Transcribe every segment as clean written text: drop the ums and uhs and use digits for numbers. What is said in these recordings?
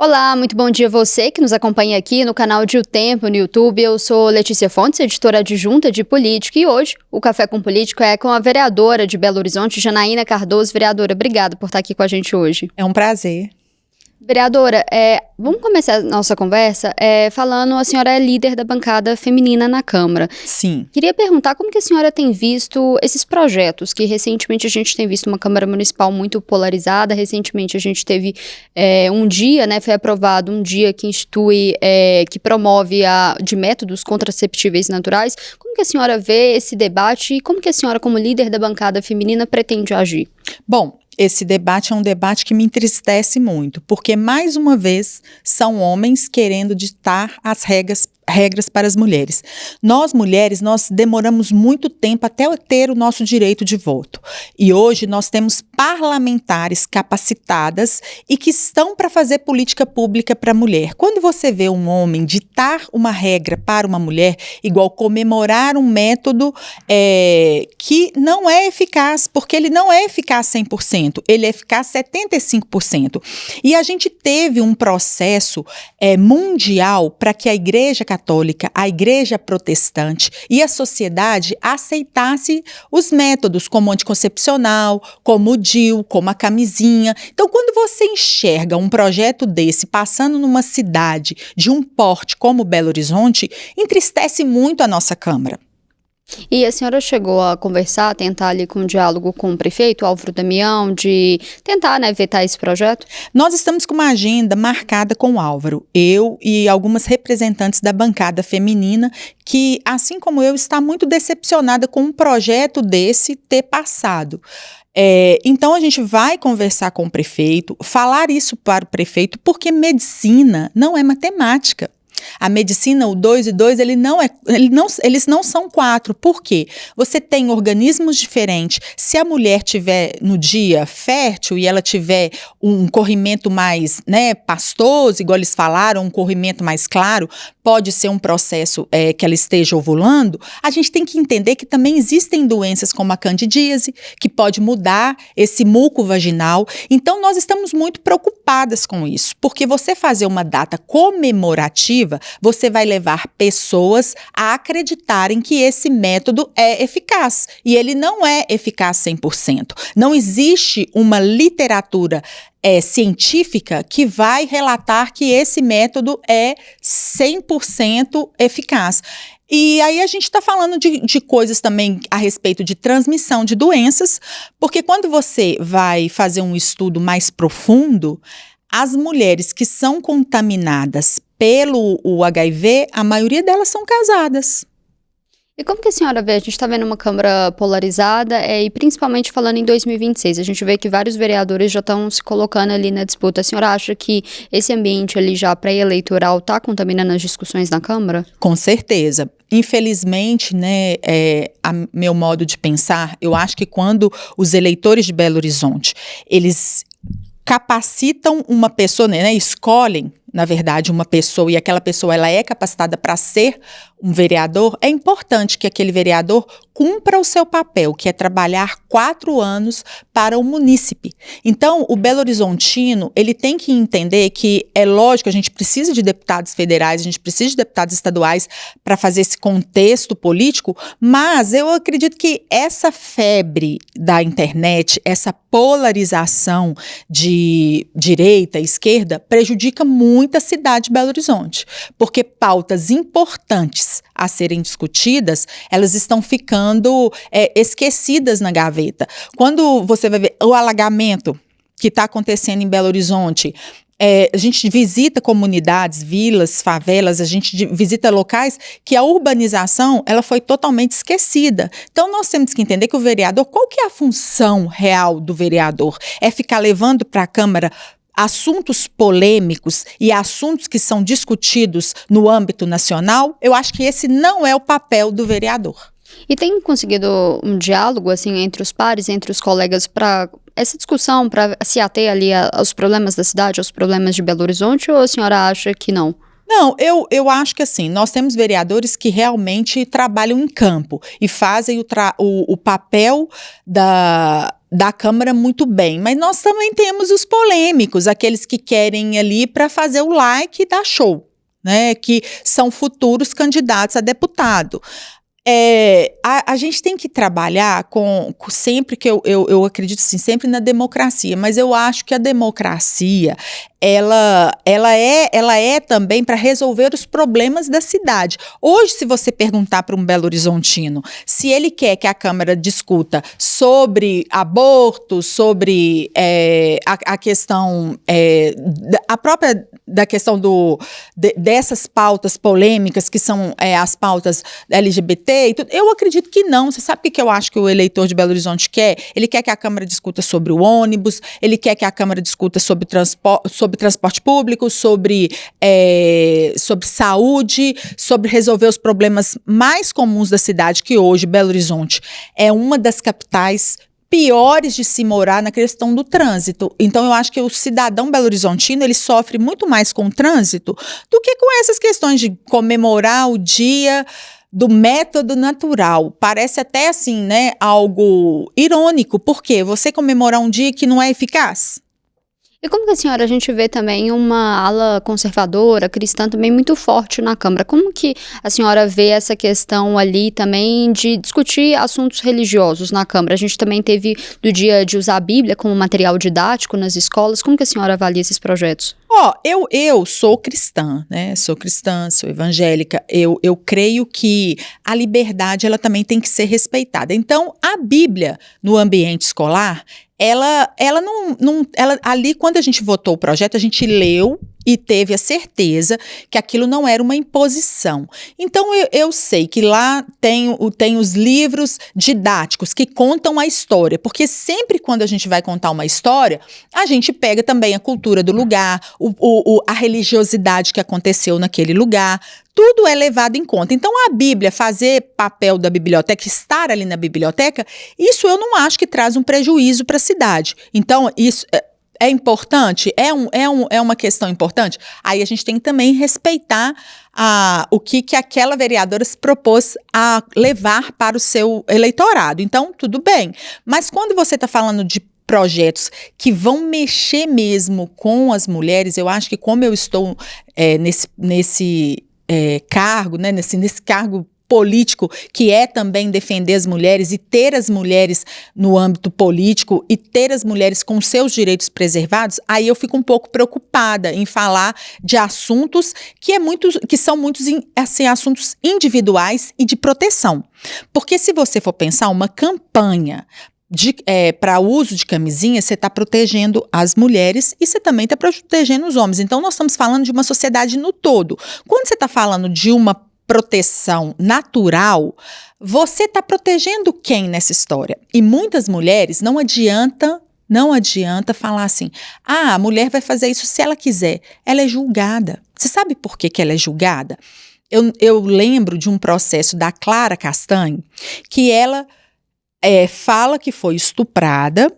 Olá, muito bom dia a você que nos acompanha aqui no canal de O Tempo no YouTube. Eu sou Letícia Fontes, editora adjunta de política, e hoje o Café com Político é com a vereadora de Belo Horizonte, Janaína Cardoso. Vereadora, obrigada por estar aqui com a gente hoje. É um prazer. Vereadora, vamos começar a nossa conversa falando, a senhora é líder da bancada feminina na Câmara. Sim. Queria perguntar como que a senhora tem visto esses projetos, que recentemente a gente tem visto uma Câmara Municipal muito polarizada. Recentemente a gente teve um dia, foi aprovado um dia que institui, que promove de métodos contraceptíveis naturais. Como que a senhora vê esse debate e como que a senhora, como líder da bancada feminina, pretende agir? Bom, esse debate é um debate que me entristece muito, porque, mais uma vez, são homens querendo ditar as regras para as mulheres. Nós, mulheres, nós demoramos muito tempo até ter o nosso direito de voto. E hoje nós temos parlamentares capacitadas e que estão para fazer política pública para a mulher. Quando você vê um homem ditar uma regra para uma mulher, igual comemorar um método que não é eficaz, porque ele não é eficaz 100%, ele é eficaz 75%. E a gente teve um processo mundial para que a Igreja Católica, a Igreja Protestante e a sociedade aceitasse os métodos como anticoncepcional, como o DIU, como a camisinha. Então, quando você enxerga um projeto desse passando numa cidade de um porte como Belo Horizonte, entristece muito a nossa Câmara. E a senhora chegou a conversar, tentar ali com um diálogo com o prefeito, Álvaro Damião, de tentar, vetar esse projeto? Nós estamos com uma agenda marcada com o Álvaro, eu e algumas representantes da bancada feminina, que, assim como eu, está muito decepcionada com um projeto desse ter passado. Então a gente vai conversar com o prefeito, falar isso para o prefeito, porque medicina não é matemática. A medicina, o 2 e 2, eles não são 4. Por quê? Você tem organismos diferentes. Se a mulher tiver no dia fértil e ela tiver um corrimento mais pastoso, igual eles falaram, um corrimento mais claro, pode ser um processo que ela esteja ovulando. A gente tem que entender que também existem doenças como a candidíase, que pode mudar esse muco vaginal. Então, nós estamos muito preocupadas com isso, porque você fazer uma data comemorativa, você vai levar pessoas a acreditarem que esse método é eficaz. E ele não é eficaz 100%. Não existe uma literatura científica que vai relatar que esse método é 100% eficaz. E aí a gente está falando de coisas também a respeito de transmissão de doenças, porque quando você vai fazer um estudo mais profundo, as mulheres que são contaminadas pelo HIV, a maioria delas são casadas. E como que a senhora vê? A gente está vendo uma Câmara polarizada e principalmente falando em 2026. A gente vê que vários vereadores já estão se colocando ali na disputa. A senhora acha que esse ambiente ali já pré-eleitoral está contaminando as discussões na Câmara? Com certeza. Infelizmente, meu modo de pensar, eu acho que quando os eleitores de Belo Horizonte, eles capacitam uma pessoa, escolhem, na verdade, uma pessoa, e aquela pessoa ela é capacitada para ser um vereador, é importante que aquele vereador cumpra o seu papel, que é trabalhar 4 anos para o munícipe. Então, o Belo Horizontino, ele tem que entender que, é lógico, a gente precisa de deputados federais, a gente precisa de deputados estaduais para fazer esse contexto político, mas eu acredito que essa febre da internet, essa polarização de direita e esquerda, prejudica muito a cidade de Belo Horizonte, porque pautas importantes a serem discutidas, elas estão ficando esquecidas na gaveta. Quando você vai ver o alagamento que está acontecendo em Belo Horizonte, a gente visita comunidades, vilas, favelas, a gente visita locais que a urbanização ela foi totalmente esquecida. Então, nós temos que entender que o vereador, qual que é a função real do vereador? É ficar levando para a Câmara assuntos polêmicos e assuntos que são discutidos no âmbito nacional? Eu acho que esse não é o papel do vereador. E tem conseguido um diálogo entre os pares, entre os colegas, para essa discussão, para se ater ali aos problemas da cidade, aos problemas de Belo Horizonte, ou a senhora acha que não? Não, eu acho que assim, nós temos vereadores que realmente trabalham em campo e fazem o papel da Câmara muito bem, mas nós também temos os polêmicos, aqueles que querem ir ali para fazer o like e dar show, né, que são futuros candidatos a deputado. A gente tem que trabalhar sempre que eu acredito assim, sempre na democracia, mas eu acho que a democracia ela é também para resolver os problemas da cidade. Hoje, se você perguntar para um Belo Horizontino se ele quer que a Câmara discuta sobre aborto, sobre a questão, a própria da questão dessas pautas polêmicas que são as pautas LGBT e tudo, eu acredito que não. Você sabe o que eu acho que o eleitor de Belo Horizonte quer? Ele quer que a Câmara discuta sobre o ônibus, ele quer que a Câmara discuta sobre transporte público, sobre saúde, sobre resolver os problemas mais comuns da cidade, que hoje Belo Horizonte é uma das capitais piores de se morar na questão do trânsito. Então, eu acho que o cidadão belo-horizontino, ele sofre muito mais com o trânsito do que com essas questões de comemorar o dia do método natural. Parece até assim, né, algo irônico, porque você comemorar um dia que não é eficaz. E como que a gente vê também uma ala conservadora, cristã também muito forte na Câmara? Como que a senhora vê essa questão ali também de discutir assuntos religiosos na Câmara? A gente também teve do dia de usar a Bíblia como material didático nas escolas. Como que a senhora avalia esses projetos? Eu sou cristã, né? Sou cristã, sou evangélica. Eu creio que a liberdade, ela também tem que ser respeitada. Então, a Bíblia no ambiente escolar, ela ali, quando a gente votou o projeto, a gente leu e teve a certeza que aquilo não era uma imposição. Então, eu sei que lá tem os livros didáticos que contam a história, porque sempre quando a gente vai contar uma história, a gente pega também a cultura do lugar, a religiosidade que aconteceu naquele lugar, tudo é levado em conta. Então, a Bíblia, fazer papel da biblioteca, estar ali na biblioteca, isso eu não acho que traz um prejuízo para a cidade. Então, isso é importante? É uma questão importante? Aí a gente tem que também respeitar o que aquela vereadora se propôs a levar para o seu eleitorado. Então, tudo bem. Mas quando você está falando de projetos que vão mexer mesmo com as mulheres, eu acho que como eu estou nesse cargo, né, nesse cargo político, que é também defender as mulheres e ter as mulheres no âmbito político e ter as mulheres com seus direitos preservados, aí eu fico um pouco preocupada em falar de assuntos que são muitos assim, assuntos individuais e de proteção. Porque se você for pensar uma campanha para o uso de camisinha, você está protegendo as mulheres e você também está protegendo os homens. Então, nós estamos falando de uma sociedade no todo. Quando você está falando de uma proteção natural, você está protegendo quem nessa história? E muitas mulheres, não adianta falar assim, a mulher vai fazer isso se ela quiser. Ela é julgada. Você sabe por que ela é julgada? Eu lembro de um processo da Clara Castanho, que ela fala que foi estuprada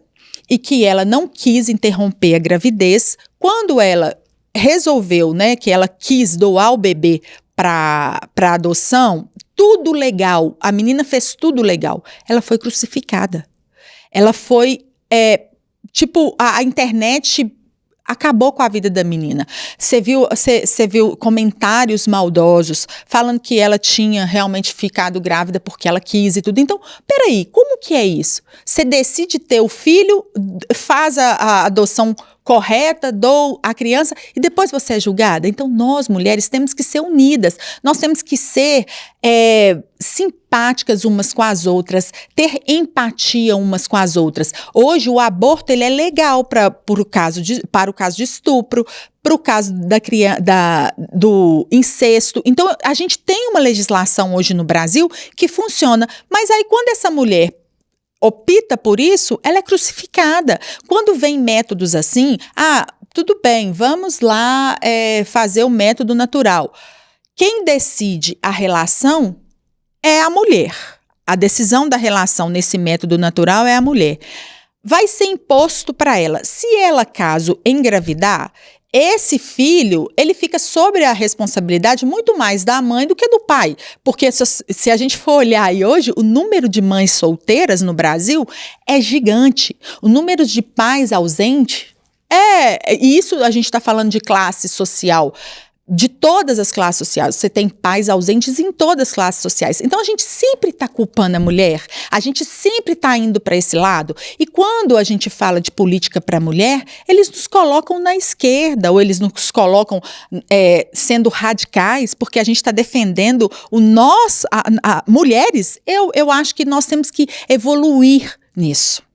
e que ela não quis interromper a gravidez. Quando ela resolveu, né, que ela quis doar o bebê para adoção, tudo legal, a menina fez tudo legal, ela foi crucificada. Ela foi, a internet acabou com a vida da menina. Você viu comentários maldosos falando que ela tinha realmente ficado grávida porque ela quis e tudo. Então, peraí, como que é isso? Você decide ter o filho, faz a adoção correta, dou a criança e depois você é julgada? Então, nós, mulheres, temos que ser unidas. Nós temos que ser simpáticas umas com as outras, ter empatia umas com as outras. Hoje, o aborto ele é legal para o caso de estupro, para o caso do incesto. Então, a gente tem uma legislação hoje no Brasil que funciona, mas aí quando essa mulher opta por isso, ela é crucificada. Quando vem métodos assim, tudo bem, vamos lá fazer o método natural. Quem decide a relação é a mulher. A decisão da relação nesse método natural é a mulher. Vai ser imposto para ela. Se ela, caso engravidar, esse filho, ele fica sobre a responsabilidade muito mais da mãe do que do pai. Porque se a gente for olhar aí hoje, o número de mães solteiras no Brasil é gigante. O número de pais ausentes e isso a gente está falando de classe social, de todas as classes sociais. Você tem pais ausentes em todas as classes sociais. Então, a gente sempre está culpando a mulher, a gente sempre está indo para esse lado. E quando a gente fala de política para a mulher, eles nos colocam na esquerda, ou eles nos colocam sendo radicais, porque a gente está defendendo mulheres. Eu acho que nós temos que evoluir nisso.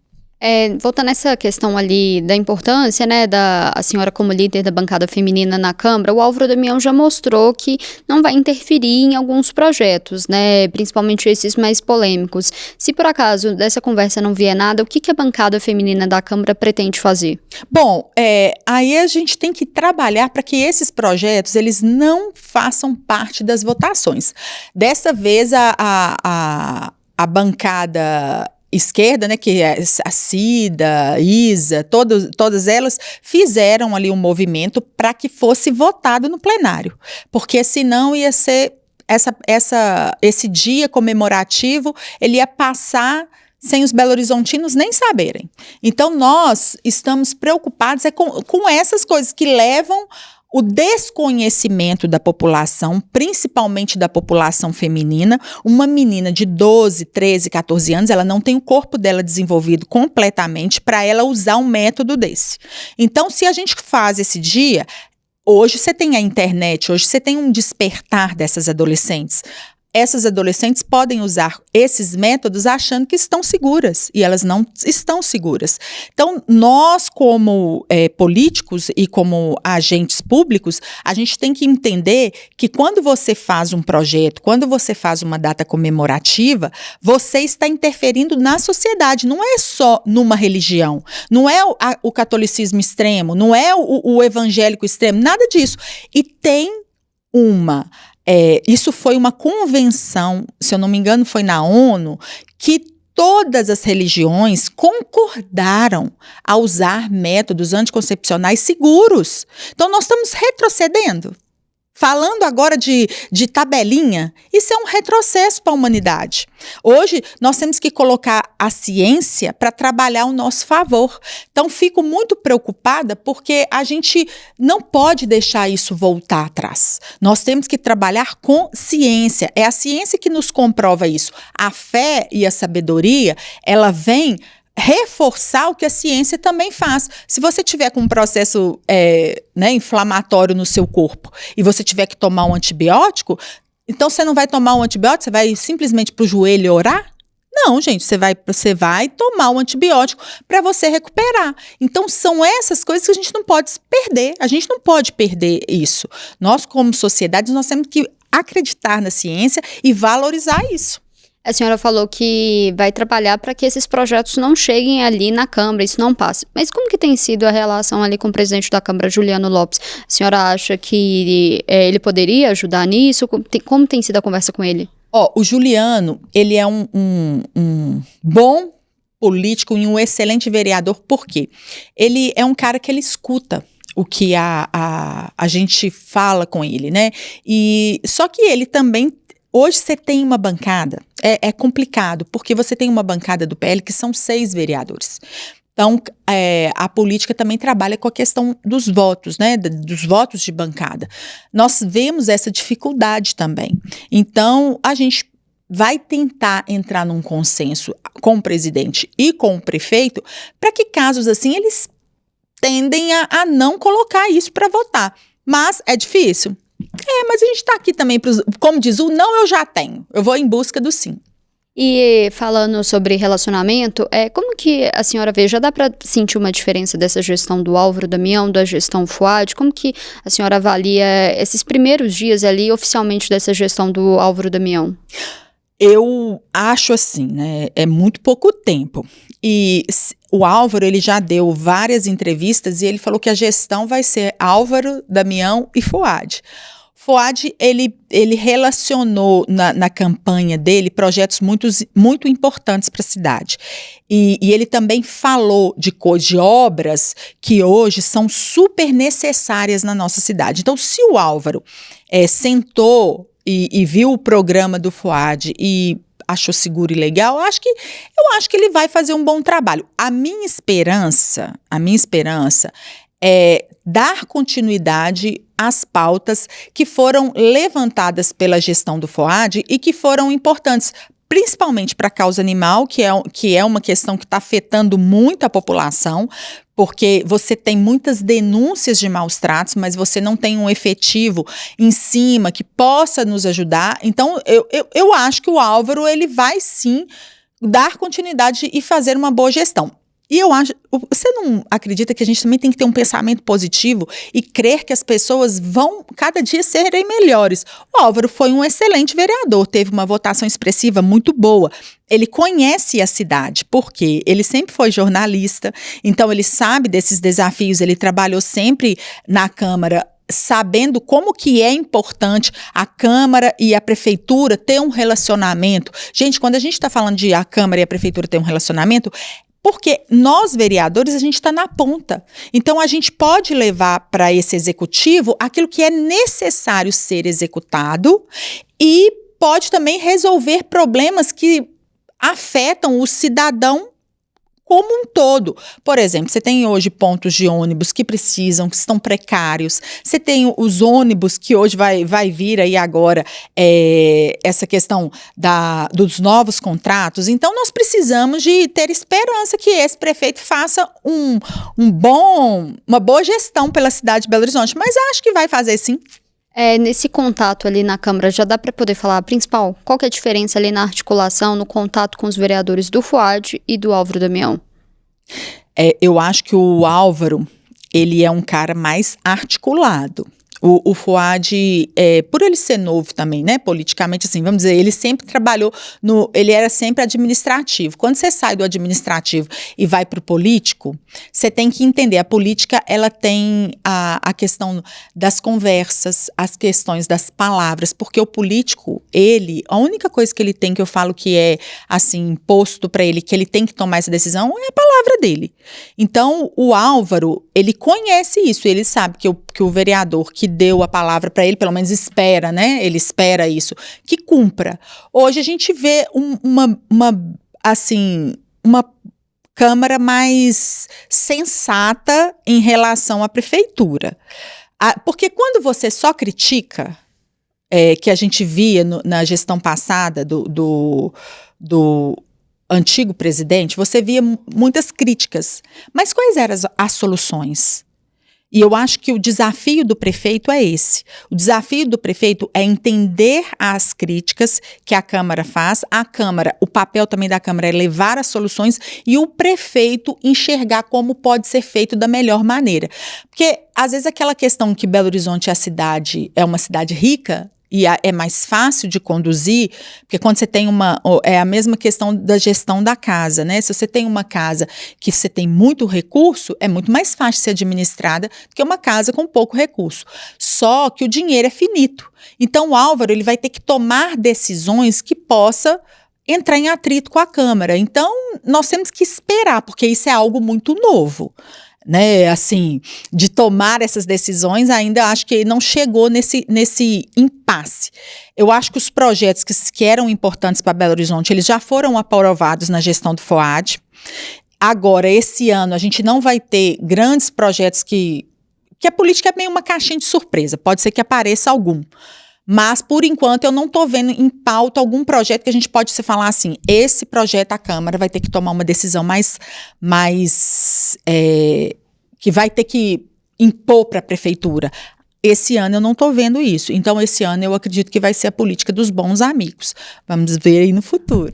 Voltando nessa questão ali da importância, né, a senhora como líder da bancada feminina na Câmara, o Álvaro Damião já mostrou que não vai interferir em alguns projetos, né, principalmente esses mais polêmicos. Se por acaso dessa conversa não vier nada, o que a bancada feminina da Câmara pretende fazer? Bom, aí a gente tem que trabalhar para que esses projetos, eles não façam parte das votações. Dessa vez, a bancada esquerda, né, que é a Cida, Isa, todas elas fizeram ali um movimento para que fosse votado no plenário, porque senão ia ser esse dia comemorativo, ele ia passar sem os belo-horizontinos nem saberem. Então, nós estamos preocupados com essas coisas que levam o desconhecimento da população, principalmente da população feminina. Uma menina de 12, 13, 14 anos, ela não tem o corpo dela desenvolvido completamente para ela usar um método desse. Então, se a gente faz esse dia, hoje você tem a internet, hoje você tem um despertar dessas adolescentes. Essas adolescentes podem usar esses métodos achando que estão seguras, e elas não estão seguras. Então, nós como políticos e como agentes públicos, a gente tem que entender que quando você faz um projeto, quando você faz uma data comemorativa, você está interferindo na sociedade, não é só numa religião, não é o catolicismo extremo, não é o evangélico extremo, nada disso. E tem isso foi uma convenção, se eu não me engano, foi na ONU, que todas as religiões concordaram a usar métodos anticoncepcionais seguros. Então, nós estamos retrocedendo. Falando agora de tabelinha, isso é um retrocesso para a humanidade. Hoje, nós temos que colocar a ciência para trabalhar ao nosso favor. Então, fico muito preocupada porque a gente não pode deixar isso voltar atrás. Nós temos que trabalhar com ciência. É a ciência que nos comprova isso. A fé e a sabedoria, ela vem reforçar o que a ciência também faz. Se você tiver com um processo inflamatório no seu corpo e você tiver que tomar um antibiótico, então você não vai tomar um antibiótico, você vai simplesmente para o joelho orar? Não, gente, você vai tomar um antibiótico para você recuperar. Então, são essas coisas que a gente não pode perder. A gente não pode perder isso. Nós, como sociedade, nós temos que acreditar na ciência e valorizar isso. A senhora falou que vai trabalhar para que esses projetos não cheguem ali na Câmara, isso não passe. Mas como que tem sido a relação ali com o presidente da Câmara, Juliano Lopes? A senhora acha que ele poderia ajudar nisso? Como tem sido a conversa com ele? O Juliano, ele é um bom político e um excelente vereador, por quê? Ele é um cara que ele escuta o que a gente fala com ele, né? Só que ele também... Hoje você tem uma bancada, é complicado, porque você tem uma bancada do PL que são 6 vereadores. Então, a política também trabalha com a questão dos votos, né, dos votos de bancada. Nós vemos essa dificuldade também. Então, a gente vai tentar entrar num consenso com o presidente e com o prefeito para que casos assim, eles tendem a não colocar isso para votar. Mas é difícil. Mas a gente está aqui também, como diz o não eu já tenho, eu vou em busca do sim. E falando sobre relacionamento, como que a senhora vê, já dá para sentir uma diferença dessa gestão do Álvaro Damião, da gestão Fouad? Como que a senhora avalia esses primeiros dias ali oficialmente dessa gestão do Álvaro Damião? Eu acho assim, né, é muito pouco tempo. E o Álvaro, ele já deu várias entrevistas e ele falou que a gestão vai ser Álvaro, Damião e Fouad. Fuad, ele relacionou na campanha dele projetos muito importantes para a cidade. E ele também falou de obras que hoje são super necessárias na nossa cidade. Então, se o Álvaro sentou e viu o programa do Fuad e achou seguro e legal, eu acho que ele vai fazer um bom trabalho. A minha esperança é dar continuidade às pautas que foram levantadas pela gestão do Fuad e que foram importantes, principalmente para a causa animal, que é uma questão que está afetando muito a população, porque você tem muitas denúncias de maus tratos, mas você não tem um efetivo em cima que possa nos ajudar. Então, eu acho que o Álvaro ele vai sim dar continuidade e fazer uma boa gestão. E eu acho, você não acredita que a gente também tem que ter um pensamento positivo e crer que as pessoas vão cada dia serem melhores? O Álvaro foi um excelente vereador, teve uma votação expressiva muito boa. Ele conhece a cidade, porque ele sempre foi jornalista, então ele sabe desses desafios, ele trabalhou sempre na Câmara, sabendo como que é importante a Câmara e a Prefeitura ter um relacionamento. Gente, quando a gente está falando de a Câmara e a Prefeitura ter um relacionamento, porque nós, vereadores, a gente está na ponta. Então, a gente pode levar para esse executivo aquilo que é necessário ser executado e pode também resolver problemas que afetam o cidadão como um todo. Por exemplo, você tem hoje pontos de ônibus que que estão precários. Você tem os ônibus que hoje vai vir aí agora essa questão dos novos contratos. Então, nós precisamos de ter esperança que esse prefeito faça uma boa gestão pela cidade de Belo Horizonte. Mas acho que vai fazer sim. Nesse contato ali na Câmara, já dá para poder falar principal? Qual que é a diferença ali na articulação, no contato com os vereadores do Fuad e do Álvaro Damião? Eu acho que o Álvaro, ele é um cara mais articulado. O Fuad, por ele ser novo também, né, politicamente, assim, vamos dizer, ele sempre trabalhou ele era sempre administrativo. Quando você sai do administrativo e vai para o político, você tem que entender, a política, ela tem a questão das conversas, as questões das palavras, porque o político, a única coisa que ele tem, que eu falo que é, assim, imposto para ele, que ele tem que tomar essa decisão, é a palavra dele. Então, o Álvaro, ele conhece isso, ele sabe que o vereador que deu a palavra para ele, pelo menos espera, né? Ele espera isso, que cumpra. Hoje a gente vê uma Câmara mais sensata em relação à prefeitura. Porque quando você só critica, que a gente via na gestão passada do antigo presidente, você via muitas críticas. Mas quais eram as soluções? E eu acho que o desafio do prefeito é esse. O desafio do prefeito é entender as críticas que a Câmara faz. O papel também da Câmara é levar as soluções e o prefeito enxergar como pode ser feito da melhor maneira. Porque, às vezes, aquela questão que Belo Horizonte é uma cidade rica, e é mais fácil de conduzir, porque quando você tem é a mesma questão da gestão da casa, né? Se você tem uma casa que você tem muito recurso, é muito mais fácil de ser administrada do que uma casa com pouco recurso. Só que o dinheiro é finito. Então, o Álvaro, ele vai ter que tomar decisões que possa entrar em atrito com a Câmara. Então, nós temos que esperar, porque isso é algo muito novo. Né, assim, de tomar essas decisões, ainda acho que não chegou nesse impasse. Eu acho que os projetos que eram importantes para Belo Horizonte, eles já foram aprovados na gestão do Fuad. Agora, esse ano, a gente não vai ter grandes projetos que a política é meio uma caixinha de surpresa, pode ser que apareça algum. Mas, por enquanto, eu não estou vendo em pauta algum projeto que a gente pode se falar assim, esse projeto a Câmara vai ter que tomar uma decisão que vai ter que impor para a Prefeitura. Esse ano eu não estou vendo isso. Então, esse ano eu acredito que vai ser a política dos bons amigos. Vamos ver aí no futuro.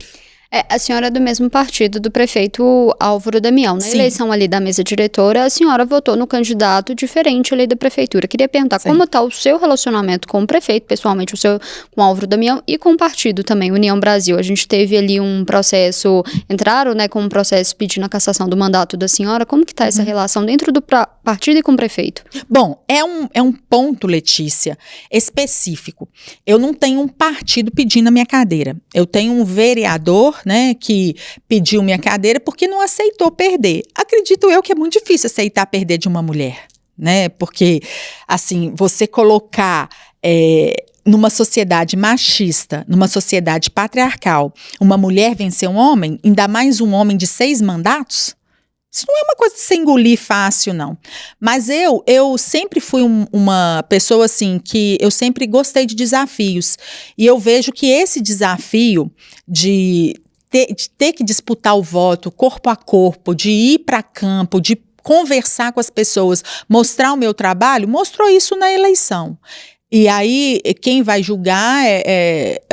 A senhora é do mesmo partido do prefeito Álvaro Damião. Na Sim. eleição ali da mesa diretora, a senhora votou no candidato diferente ali da prefeitura. Queria perguntar como está o seu relacionamento com o prefeito, pessoalmente o seu com o Álvaro Damião e com o partido também, União Brasil. A gente teve ali um processo, entraram, né, com um processo pedindo a cassação do mandato da senhora. Como que está essa relação dentro do partido e com o prefeito? Bom, é um ponto, Letícia, específico. Eu não tenho um partido pedindo a minha cadeira. Eu tenho um vereador, né, que pediu minha cadeira porque não aceitou perder. Acredito eu que é muito difícil aceitar perder de uma mulher, né? Porque, assim, você colocar numa sociedade machista, numa sociedade patriarcal, uma mulher vencer um homem, ainda mais um homem de 6 mandatos, isso não é uma coisa de se engolir fácil, não. Mas eu sempre fui uma pessoa, assim, que eu sempre gostei de desafios. E eu vejo que esse desafio de ter que disputar o voto corpo a corpo, de ir para campo, de conversar com as pessoas, mostrar o meu trabalho, mostrou isso na eleição. E aí, quem vai julgar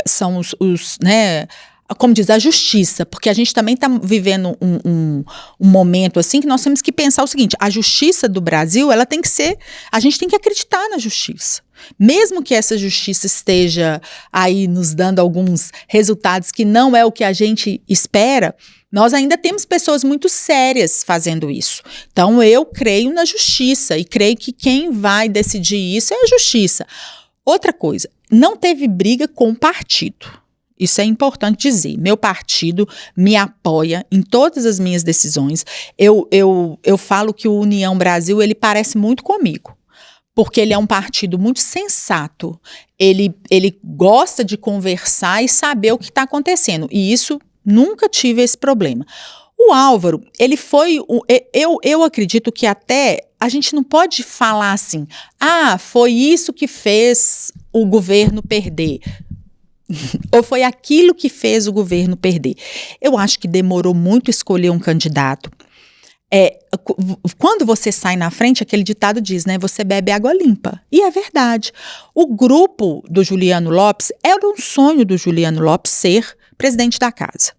são os né, como diz, a justiça, porque a gente também está vivendo um momento assim que nós temos que pensar o seguinte: a justiça do Brasil, ela tem que ser, a gente tem que acreditar na justiça. Mesmo que essa justiça esteja aí nos dando alguns resultados que não é o que a gente espera, nós ainda temos pessoas muito sérias fazendo isso. Então, eu creio na justiça e creio que quem vai decidir isso é a justiça. Outra coisa, não teve briga com o partido. Isso é importante dizer. Meu partido me apoia em todas as minhas decisões. Eu falo que o União Brasil, ele parece muito comigo, porque ele é um partido muito sensato. Ele gosta de conversar e saber o que está acontecendo. E isso, nunca tive esse problema. O Álvaro, ele foi... Eu acredito que até a gente não pode falar assim, foi isso que fez o governo perder. Ou foi aquilo que fez o governo perder. Eu acho que demorou muito escolher um candidato. Quando você sai na frente, aquele ditado diz, né? Você bebe água limpa. E é verdade. O grupo do Juliano Lopes, era um sonho do Juliano Lopes ser presidente da casa.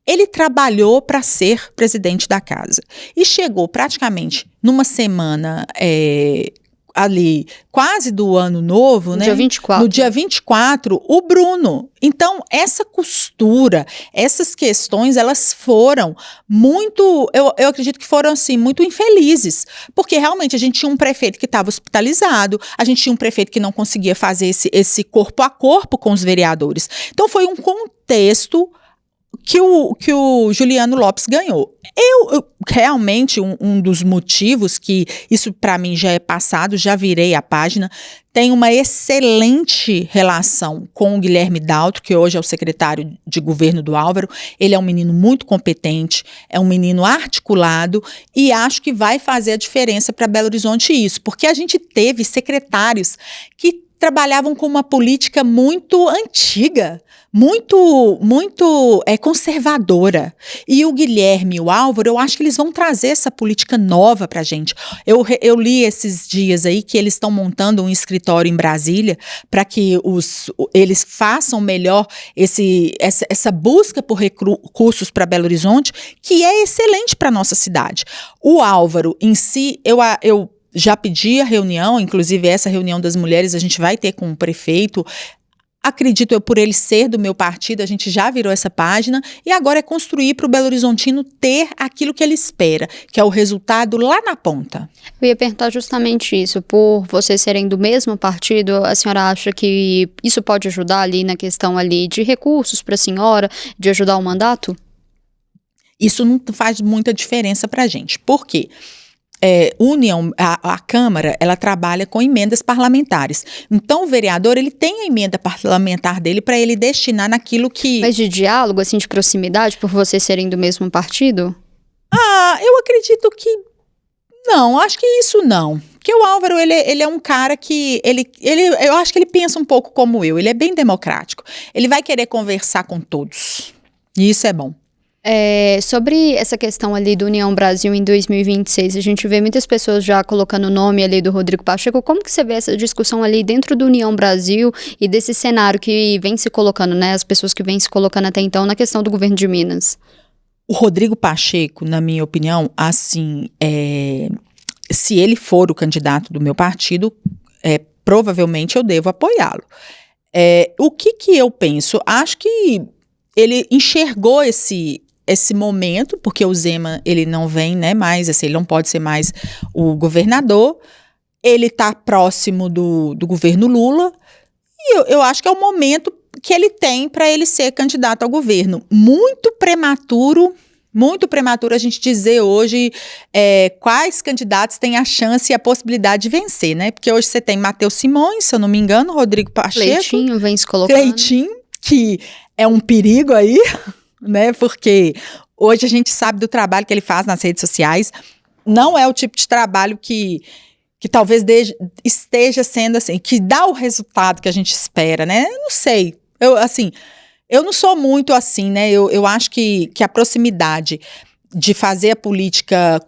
Ele trabalhou para ser presidente da casa. E chegou praticamente numa semana... ali, quase do ano novo, né? Dia 24. No dia 24, o Bruno. Então, essa costura, essas questões, elas foram muito, eu acredito que foram, assim, muito infelizes, porque realmente a gente tinha um prefeito que estava hospitalizado, a gente tinha um prefeito que não conseguia fazer esse corpo a corpo com os vereadores. Então, foi um contexto que o Juliano Lopes ganhou. Eu realmente, um dos motivos que isso para mim já é passado, já virei a página, tem uma excelente relação com o Guilherme Daltro, que hoje é o secretário de governo do Álvaro. Ele é um menino muito competente, é um menino articulado e acho que vai fazer a diferença para Belo Horizonte isso, porque a gente teve secretários que trabalhavam com uma política muito antiga, muito conservadora. E o Guilherme e o Álvaro, eu acho que eles vão trazer essa política nova para a gente. Eu li esses dias aí que eles estão montando um escritório em Brasília para que eles façam melhor essa busca por recursos para Belo Horizonte, que é excelente para a nossa cidade. O Álvaro em si, eu já pedi a reunião, inclusive essa reunião das mulheres a gente vai ter com o prefeito. Acredito eu, por ele ser do meu partido, a gente já virou essa página e agora é construir para o Belo Horizontino ter aquilo que ele espera, que é o resultado lá na ponta. Eu ia perguntar justamente isso, por vocês serem do mesmo partido, a senhora acha que isso pode ajudar ali na questão ali de recursos para a senhora, de ajudar o mandato? Isso não faz muita diferença para a gente. Por quê? A Câmara, ela trabalha com emendas parlamentares. Então, o vereador, ele tem a emenda parlamentar dele para ele destinar naquilo que... Mas de diálogo, assim, de proximidade, por vocês serem do mesmo partido? Eu acredito que não, acho que isso não. Porque o Álvaro, ele é um cara que, eu acho que ele pensa um pouco como eu, ele é bem democrático. Ele vai querer conversar com todos, e isso é bom. Sobre essa questão ali do União Brasil em 2026, a gente vê muitas pessoas já colocando o nome ali do Rodrigo Pacheco. Como que você vê essa discussão ali dentro do União Brasil e desse cenário que vem se colocando, né? As pessoas que vêm se colocando até então na questão do governo de Minas. O Rodrigo Pacheco, na minha opinião, assim, se ele for o candidato do meu partido, provavelmente eu devo apoiá-lo. O que eu penso? Acho que ele enxergou esse momento, porque o Zema, ele não vem, né, mais, assim, ele não pode ser mais o governador, ele está próximo do governo Lula, e eu acho que é o momento que ele tem para ele ser candidato ao governo. Muito prematuro a gente dizer hoje quais candidatos têm a chance e a possibilidade de vencer, né? Porque hoje você tem Matheus Simões, se eu não me engano, Rodrigo Pacheco. Cleitinho vem se colocando. Cleitinho, que é um perigo aí, né? Porque hoje a gente sabe do trabalho que ele faz nas redes sociais. Não é o tipo de trabalho que talvez esteja sendo assim, que dá o resultado que a gente espera, né? Eu não sei. Eu não sou muito assim, né? Eu acho que a proximidade de fazer a política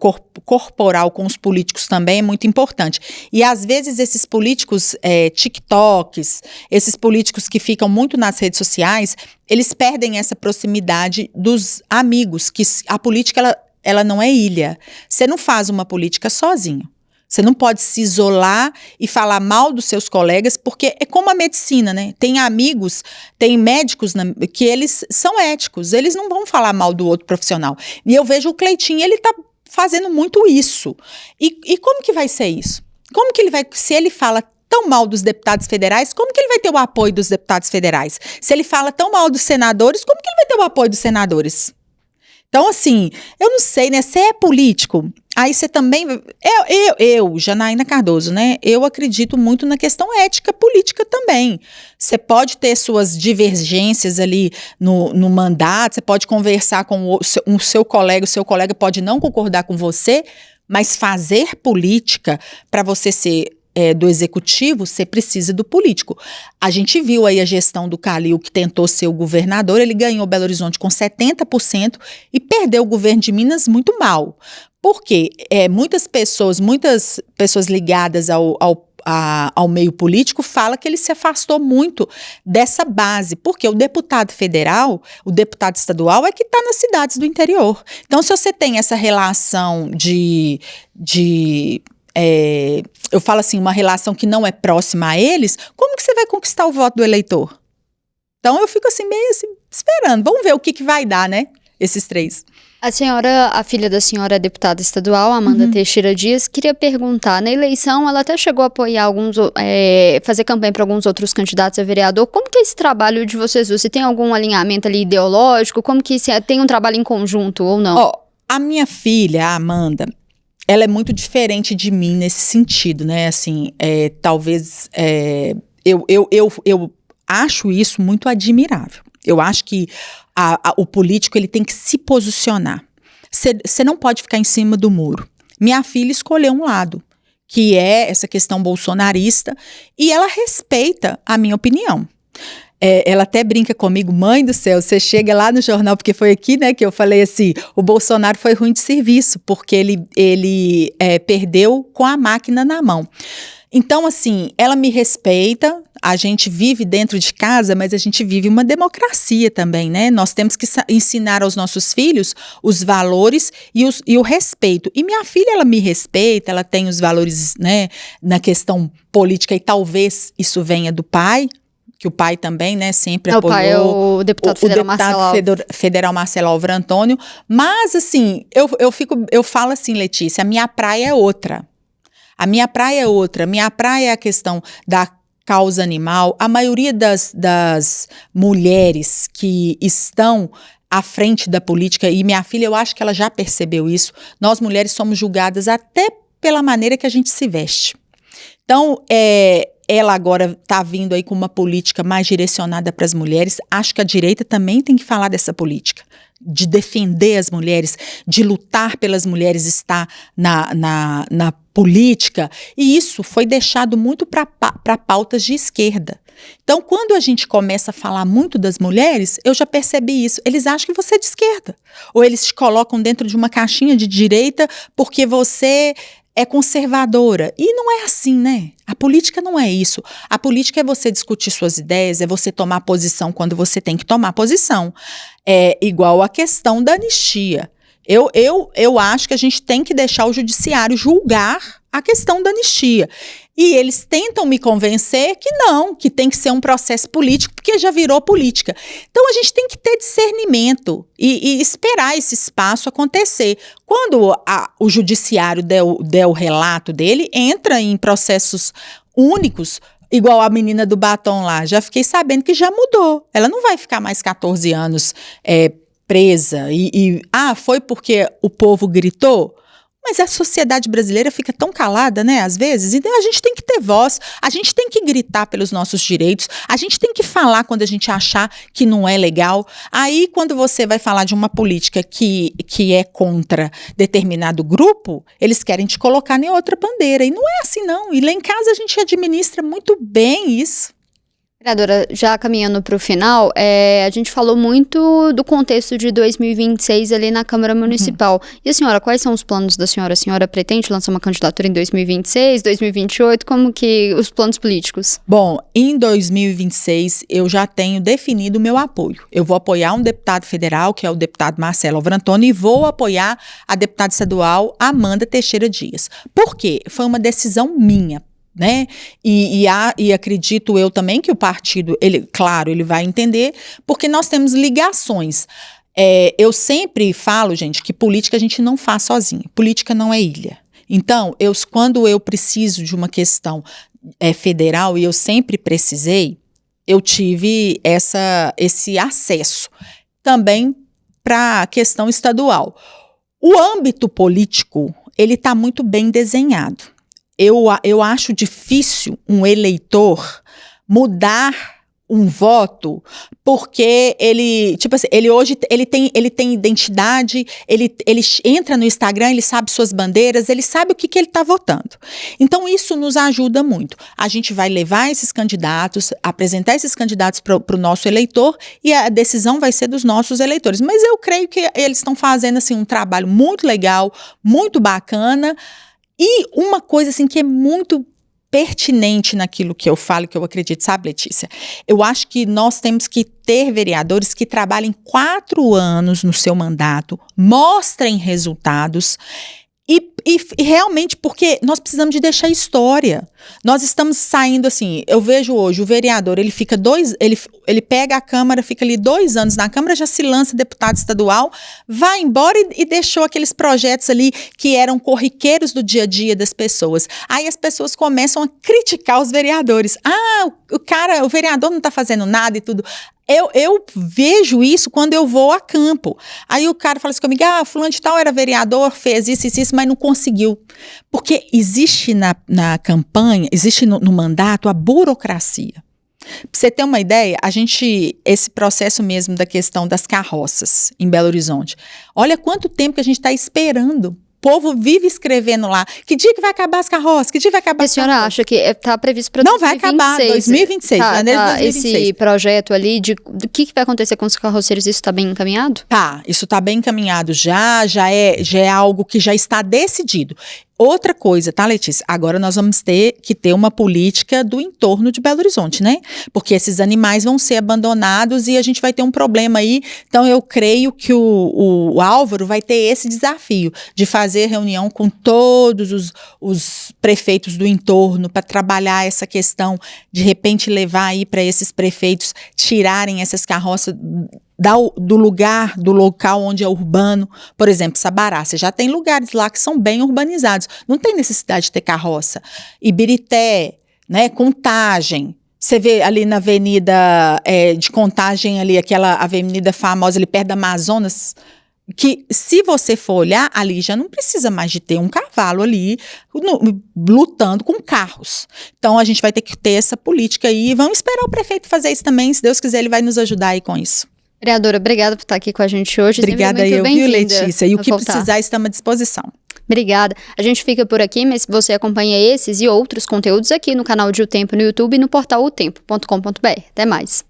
corporal com os políticos também é muito importante. E, às vezes, esses políticos TikToks, esses políticos que ficam muito nas redes sociais, eles perdem essa proximidade dos amigos, que a política, ela não é ilha. Você não faz uma política sozinho. Você não pode se isolar e falar mal dos seus colegas, porque é como a medicina, né? Tem amigos, tem médicos que eles são éticos, eles não vão falar mal do outro profissional. E eu vejo o Cleitinho, ele tá fazendo muito isso. E como que vai ser isso? Como que ele vai, se ele fala tão mal dos deputados federais, como que ele vai ter o apoio dos deputados federais? Se ele fala tão mal dos senadores, como que ele vai ter o apoio dos senadores? Então, assim, eu não sei, né? Você é político, aí você também... Eu, Janaína Cardoso, né? Eu acredito muito na questão ética política também. Você pode ter suas divergências ali no mandato, você pode conversar com o seu colega pode não concordar com você, mas fazer política para você ser... do executivo, você precisa do político. A gente viu aí a gestão do Calil, que tentou ser o governador, ele ganhou Belo Horizonte com 70% e perdeu o governo de Minas muito mal. Por quê? Muitas pessoas ligadas ao meio político falam que ele se afastou muito dessa base, porque o deputado federal, o deputado estadual é que está nas cidades do interior. Então, se você tem essa relação eu falo assim, uma relação que não é próxima a eles, como que você vai conquistar o voto do eleitor? Então eu fico assim, meio assim, esperando. Vamos ver o que vai dar, né? Esses três. A filha da senhora é deputada estadual, Amanda Teixeira Dias, queria perguntar, na eleição ela até chegou a apoiar fazer campanha para alguns outros candidatos a vereador. Como que é esse trabalho de vocês? Você tem algum alinhamento ali ideológico? Como que tem um trabalho em conjunto ou não? A minha filha, a Amanda, ela é muito diferente de mim nesse sentido, né? Assim, talvez eu acho isso muito admirável. Eu acho que o político ele tem que se posicionar. Você não pode ficar em cima do muro. Minha filha escolheu um lado, que é essa questão bolsonarista, e ela respeita a minha opinião. Ela até brinca comigo, mãe do céu, você chega lá no jornal, porque foi aqui, né, que eu falei assim, o Bolsonaro foi ruim de serviço, porque ele perdeu com a máquina na mão. Então, assim, ela me respeita, a gente vive dentro de casa, mas a gente vive uma democracia também, né? Nós temos que ensinar aos nossos filhos os valores e o respeito. E minha filha, ela me respeita, ela tem os valores, né, na questão política, e talvez isso venha do pai, que o pai também, né, sempre apoiou. O pai é o deputado federal Marcelo Álvaro Antônio. Mas, assim, eu falo assim, Letícia, a minha praia é outra. A minha praia é outra. Minha praia é a questão da causa animal. A maioria das mulheres que estão à frente da política, e minha filha, eu acho que ela já percebeu isso, nós mulheres somos julgadas até pela maneira que a gente se veste. Então, ela agora está vindo aí com uma política mais direcionada para as mulheres. Acho que a direita também tem que falar dessa política, de defender as mulheres, de lutar pelas mulheres, estar na política. E isso foi deixado muito para pautas de esquerda. Então, quando a gente começa a falar muito das mulheres, eu já percebi isso. Eles acham que você é de esquerda. Ou eles te colocam dentro de uma caixinha de direita porque você é conservadora. E não é assim, né? A política não é isso. A política é você discutir suas ideias, é você tomar posição quando você tem que tomar posição. É igual a questão da anistia. Eu acho que a gente tem que deixar o judiciário julgar a questão da anistia. E eles tentam me convencer que não, que tem que ser um processo político, porque já virou política. Então, a gente tem que ter discernimento e esperar esse espaço acontecer. Quando o judiciário der o relato dele, entra em processos únicos, igual a menina do batom lá. Já fiquei sabendo que já mudou. Ela não vai ficar mais 14 anos presa. Foi porque o povo gritou? Mas a sociedade brasileira fica tão calada, né, às vezes. Então, a gente tem que ter voz, a gente tem que gritar pelos nossos direitos, a gente tem que falar quando a gente achar que não é legal. Aí, quando você vai falar de uma política que é contra determinado grupo, eles querem te colocar em outra bandeira. E não é assim, não. E lá em casa a gente administra muito bem isso. Vereadora, já caminhando para o final, a gente falou muito do contexto de 2026 ali na Câmara Municipal. E a senhora, quais são os planos da senhora? A senhora pretende lançar uma candidatura em 2026, 2028? Como que os planos políticos? Bom, em 2026 eu já tenho definido o meu apoio. Eu vou apoiar um deputado federal, que é o deputado Marcelo Alvarantoni, e vou apoiar a deputada estadual Amanda Teixeira Dias. Por quê? Foi uma decisão minha. Né? E acredito eu também que o partido, ele vai entender, porque nós temos ligações. Eu sempre falo, gente, que política a gente não faz sozinho. Política não é ilha. Então, quando eu preciso de uma questão federal, e eu sempre precisei, eu tive esse acesso também para a questão estadual. O âmbito político, ele está muito bem desenhado. Eu acho difícil um eleitor mudar um voto porque ele hoje tem identidade, ele entra no Instagram, ele sabe suas bandeiras, ele sabe o que ele está votando. Então, isso nos ajuda muito. A gente vai levar esses candidatos, apresentar esses candidatos para o nosso eleitor e a decisão vai ser dos nossos eleitores. Mas eu creio que eles estão fazendo assim, um trabalho muito legal, muito bacana. E uma coisa assim que é muito pertinente naquilo que eu falo, que eu acredito, sabe, Letícia? Eu acho que nós temos que ter vereadores que trabalhem 4 anos no seu mandato, mostrem resultados e realmente, porque nós precisamos de deixar história. Nós estamos saindo assim, eu vejo hoje o vereador, ele pega a Câmara, fica ali 2 anos na Câmara, já se lança deputado estadual, vai embora e deixou aqueles projetos ali que eram corriqueiros do dia a dia das pessoas. Aí as pessoas começam a criticar os vereadores. O vereador não está fazendo nada e tudo. Eu vejo isso quando eu vou a campo. Aí o cara fala assim comigo, fulano de tal era vereador, fez isso, mas não conseguiu. Porque existe na campanha, existe no mandato a burocracia. Pra você ter uma ideia, esse processo mesmo da questão das carroças em Belo Horizonte, olha quanto tempo que a gente está esperando. O povo vive escrevendo lá. Que dia que vai acabar as carroças? Que dia vai acabar as carroças? A senhora acha que está previsto para 2026? Não, vai acabar, 2026, janeiro de 2026. Esse projeto ali, do que vai acontecer com os carroceiros, isso está bem encaminhado? Tá, isso está bem encaminhado já é algo que já está decidido. Outra coisa, tá, Letícia? Agora nós vamos ter que ter uma política do entorno de Belo Horizonte, né? Porque esses animais vão ser abandonados e a gente vai ter um problema aí. Então, eu creio que o Álvaro vai ter esse desafio de fazer reunião com todos os prefeitos do entorno para trabalhar essa questão, de repente levar aí para esses prefeitos tirarem essas carroças do local onde é urbano. Por exemplo, Sabará, você já tem lugares lá que são bem urbanizados, não tem necessidade de ter carroça. Ibirité, né, Contagem, você vê ali na avenida de Contagem, ali, aquela avenida famosa ali perto da Amazonas, que se você for olhar, ali já não precisa mais de ter um cavalo ali lutando com carros. Então a gente vai ter que ter essa política aí, vamos esperar o prefeito fazer isso também, se Deus quiser ele vai nos ajudar aí com isso. Vereadora, obrigada por estar aqui com a gente hoje. Obrigada eu, viu, Letícia? E o que precisar, estamos à disposição. Obrigada. A gente fica por aqui, mas você acompanha esses e outros conteúdos aqui no canal de O Tempo no YouTube e no portal otempo.com.br. Até mais.